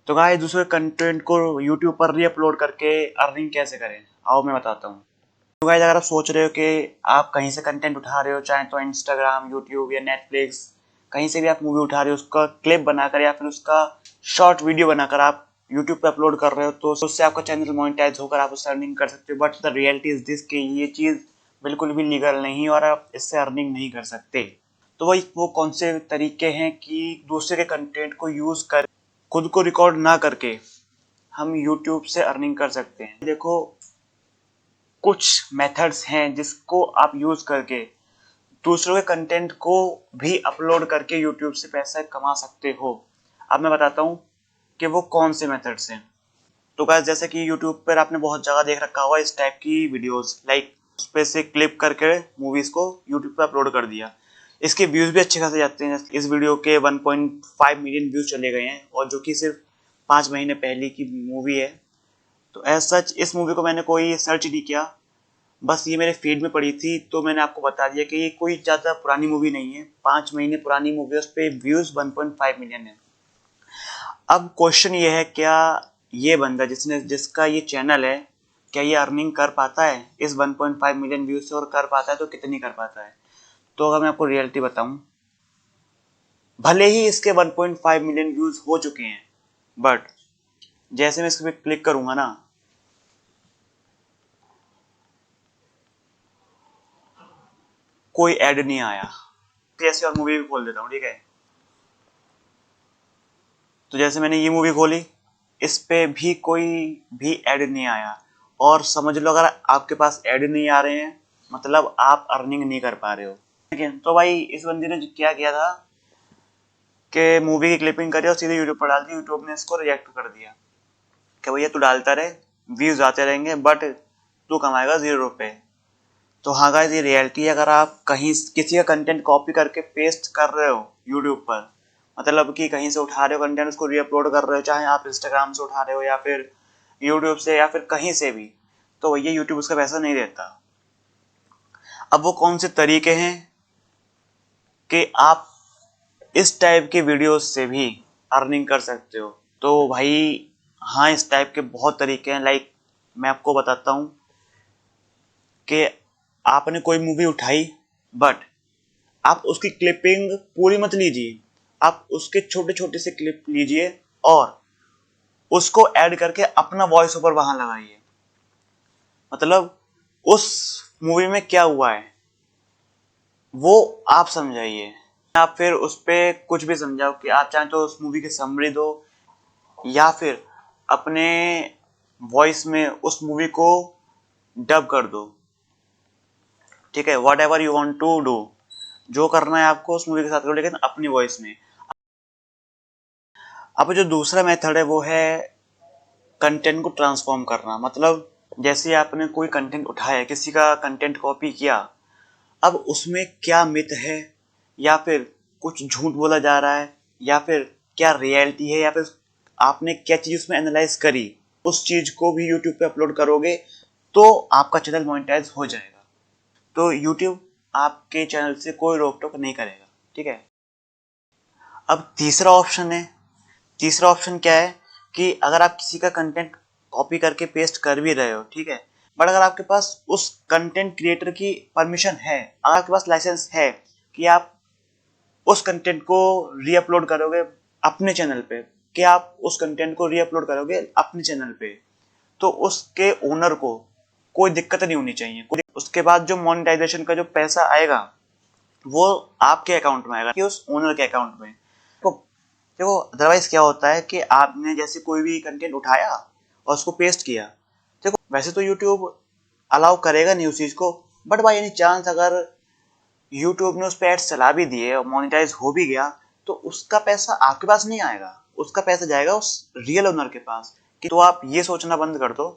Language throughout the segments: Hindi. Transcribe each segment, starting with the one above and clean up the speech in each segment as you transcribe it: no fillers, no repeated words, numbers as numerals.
तो गाइस दूसरे कंटेंट को यूट्यूब पर री अपलोड करके अर्निंग कैसे करें, आओ मैं बताता हूँ। तो गाइस अगर आप सोच रहे हो कि आप कहीं से कंटेंट उठा रहे हो, चाहे तो इंस्टाग्राम, यूट्यूब या नेटफ्लिक्स, कहीं से भी आप मूवी उठा रहे हो, उसका क्लिप बनाकर या फिर उसका शॉर्ट वीडियो बनाकर आप यूट्यूब पे अपलोड कर रहे हो, तो उससे आपका चैनल मोनेटाइज होकर आप उससे अर्निंग कर सकते हो। But the reality is this कि ये चीज़ बिल्कुल भी लीगल नहीं और आप इससे अर्निंग नहीं कर सकते। तो वही वो कौन से तरीके हैं कि दूसरे के कंटेंट को यूज़ कर खुद को रिकॉर्ड ना करके हम यूट्यूब से अर्निंग कर सकते हैं। देखो, कुछ मेथड्स हैं जिसको आप यूज़ करके दूसरों के कंटेंट को भी अपलोड करके यूट्यूब से पैसा कमा सकते हो। अब मैं बताता हूँ कि वो कौन से मेथड्स हैं। तो गाइस जैसे कि यूट्यूब पर आपने बहुत जगह देख रखा होगा इस टाइप की वीडियोस, लाइक उस पे से क्लिप करके मूवीज को यूट्यूब पे अपलोड कर दिया। इसके व्यूज भी अच्छे खासे जाते हैं। इस वीडियो के 1.5 मिलियन व्यूज चले गए हैं और जो कि सिर्फ 5 महीने पहले की मूवी है। तो एज सच इस मूवी को मैंने कोई सर्च नहीं किया, बस ये मेरे फीड में पड़ी थी तो मैंने आपको बता दिया कि ये कोई ज़्यादा पुरानी मूवी नहीं है। 5 महीने पुरानी मूवी है, उस पर व्यूज 1.5 मिलियन है। अब क्वेश्चन ये है, क्या ये बंदा जिसका ये चैनल है, क्या ये अर्निंग कर पाता है इस 1.5 मिलियन व्यूज से? और कर पाता है तो कितनी कर पाता है? तो अगर मैं आपको रियलिटी बताऊं, भले ही इसके 1.5 मिलियन व्यूज हो चुके हैं, बट जैसे मैं इस पे क्लिक करूंगा ना, कोई ऐड नहीं आया। जैसे और मूवी भी खोल देता हूँ, ठीक है। तो जैसे मैंने ये मूवी खोली, इस पे भी कोई भी ऐड नहीं आया। और समझ लो अगर आपके पास ऐड नहीं आ रहे हैं, मतलब आप अर्निंग नहीं कर पा रहे हो, ठीक है। तो भाई इस बंदे ने क्या किया था कि मूवी की क्लिपिंग करी और सीधे यूट्यूब पर डाल दी। यूट्यूब ने इसको रिजेक्ट कर दिया कि भैया तू डालता रहे, व्यूज आते रहेंगे बट तू कमाएगा 0 रुपए। तो हाँ गाइस, ये रियलिटी है। अगर आप कहीं किसी का कंटेंट कॉपी करके पेस्ट कर रहे हो यूट्यूब पर, मतलब कि कहीं से उठा रहे हो कंटेंट, उसको रीअपलोड कर रहे हो, चाहे आप इंस्टाग्राम से उठा रहे हो या फिर यूट्यूब से या फिर कहीं से भी, तो ये यूट्यूब उसका पैसा नहीं देता। अब वो कौन से तरीके हैं कि आप इस टाइप के वीडियोस से भी अर्निंग कर सकते हो? तो भाई हाँ, इस टाइप के बहुत तरीके हैं। लाइक मैं आपको बताता हूँ कि आपने कोई मूवी उठाई, बट आप उसकी क्लिपिंग पूरी मत लीजिए, आप उसके छोटे छोटे से क्लिप लीजिए और उसको ऐड करके अपना वॉइस ओवर वहां लगाइए। मतलब उस मूवी में क्या हुआ है वो आप समझाइए। आप फिर उस पर कुछ भी समझाओ कि आप चाहें तो उस मूवी की समरी दो या फिर अपने वॉइस में उस मूवी को डब कर दो, ठीक है। Whatever you want to do, जो करना है आपको उस मूवी के साथ करो, लेकिन अपनी वॉइस में। अब जो दूसरा मेथड है वो है कंटेंट को ट्रांसफॉर्म करना। मतलब जैसे आपने कोई कंटेंट उठाया, किसी का कंटेंट कॉपी किया, अब उसमें क्या मिथ है या फिर कुछ झूठ बोला जा रहा है या फिर क्या रियलिटी है या फिर आपने क्या चीज उसमें एनालाइज करी, उस चीज को भी यूट्यूब पे अपलोड करोगे तो आपका चैनल मोनेटाइज हो जाएगा। तो यूट्यूब आपके चैनल से कोई रोक टोक नहीं करेगा, ठीक है। अब तीसरा ऑप्शन है। तीसरा ऑप्शन क्या है कि अगर आप किसी का कंटेंट कॉपी करके पेस्ट कर भी रहे हो, ठीक है, बट अगर आपके पास उस कंटेंट क्रिएटर की परमिशन है, अगर आपके पास लाइसेंस है कि आप उस कंटेंट को रीअपलोड करोगे अपने चैनल पे, कि आप उस कंटेंट को रीअपलोड करोगे अपने चैनल पे, तो उसके ओनर को कोई दिक्कत नहीं होनी चाहिए। उसके बाद जो मोनेटाइजेशन का जो पैसा आएगा वो आपके अकाउंट में आएगा कि उस ओनर के अकाउंट में। तो देखो अदरवाइज क्या होता है कि आपने जैसे कोई भी कंटेंट उठाया और उसको पेस्ट किया, देखो वैसे तो यूट्यूब अलाउ करेगा नहीं उस चीज को, बट बाई एनी चांस अगर यूट्यूब ने उस पर एड्स चला भी दिए और मोनेटाइज हो भी गया, तो उसका पैसा आपके पास नहीं आएगा, उसका पैसा जाएगा उस रियल ओनर के पास। कि तो आप ये सोचना बंद कर दो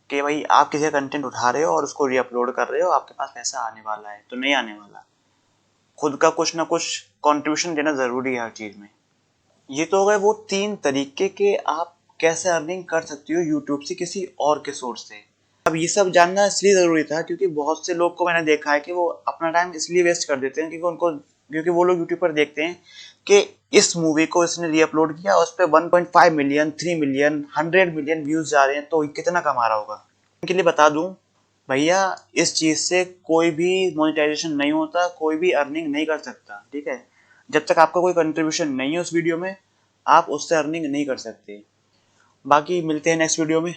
कि भाई आप किसी का कंटेंट उठा रहे हो और उसको रीअपलोड कर रहे हो, आपके पास पैसा आने वाला है, तो नहीं आने वाला। खुद का कुछ ना कुछ कंट्रीब्यूशन देना जरूरी है हर चीज में। ये तो हो गए वो 3 तरीके के आप कैसे अर्निंग कर सकती हो यूट्यूब से किसी और के सोर्स से। अब ये सब जानना इसलिए ज़रूरी था क्योंकि बहुत से लोग को मैंने देखा है कि वो अपना टाइम इसलिए वेस्ट कर देते हैं क्योंकि वो लोग यूट्यूब पर देखते हैं कि इस मूवी को इसने रीअपलोड किया, उस पर 1.5 मिलियन, 3 मिलियन, 100 मिलियन व्यूज जा रहे हैं, तो कितना कमा रहा होगा। इनके लिए बता दूं भैया, इस चीज से कोई भी मोनेटाइजेशन नहीं होता, कोई भी अर्निंग नहीं कर सकता, ठीक है। जब तक आपका कोई कंट्रीब्यूशन नहीं है उस वीडियो में, आप उससे अर्निंग नहीं कर सकते। बाकी मिलते हैं नेक्स्ट वीडियो में।